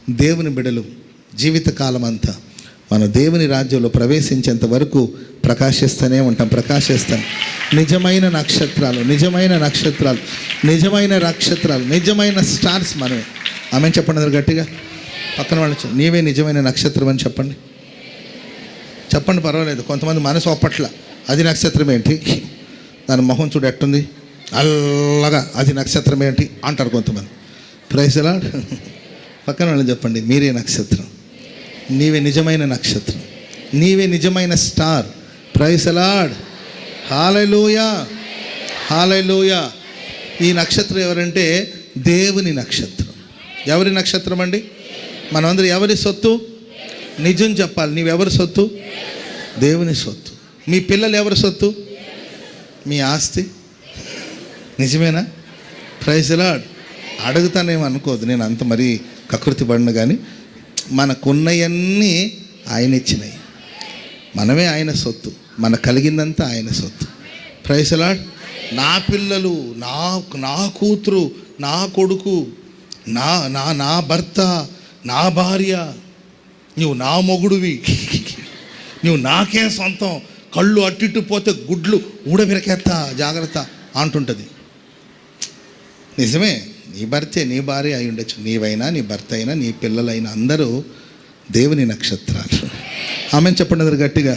దేవుని బిడ్డలు జీవితకాలం అంతా మన దేవుని రాజ్యంలో ప్రవేశించేంత వరకు ప్రకాశిస్తూనే ఉంటాం. నిజమైన నక్షత్రాలు, నిజమైన స్టార్స్ మనమే. ఆమె చెప్పండి గట్టిగా. పక్కన వాళ్ళు నీవే నిజమైన నక్షత్రం అని చెప్పండి. పర్వాలేదు. కొంతమంది మనసు ఒప్పట్ల అది నక్షత్రం ఏంటి, దాని మొహం చూడు ఎట్టుంది, అల్లగా అది నక్షత్రం ఏంటి అంటారు కొంతమంది. Praise the Lord. పక్కన వాళ్ళు చెప్పండి మీరే నక్షత్రం, నీవే నిజమైన నక్షత్రం, నీవే నిజమైన star. Praise the lord. Hallelujah, hallelujah. ఈ నక్షత్రం ఎవరంటే దేవుని నక్షత్రం. ఎవరి నక్షత్రం అండి? మనమందరం ఎవరి సొత్తు? నిజం చెప్పాలి. నీవెవరి సొత్తు? దేవుని సొత్తు. మీ పిల్లలు ఎవరి సొత్తు? మీ ఆస్తి. నిజమేనా? Praise the lord. అడుగుతానేమో అనుకోదు, నేను అంత మరీ కకృతి పడిన, కానీ మనకున్నవన్నీ ఆయన ఇచ్చినాయి. మనమే ఆయన సొత్తు, మన కలిగిందంతా ఆయన సొత్తు. Praise the Lord. నా పిల్లలు, నా కూతురు, నా కొడుకు, నా భర్త, నా భార్య, నువ్వు నా మొగుడువి, నువ్వు నాకే సొంతం, కళ్ళు అట్టిట్టు పోతే గుడ్లు ఊడబిరకేస్తా జాగ్రత్త అంటుంటుంది. నిజమే, నీ భర్తే నీ భార్య అయి ఉండొచ్చు, నీవైనా నీ భర్త అయినా నీ పిల్లలైనా అందరూ దేవుని నక్షత్రాలు. ఆమె చెప్పండి గట్టిగా.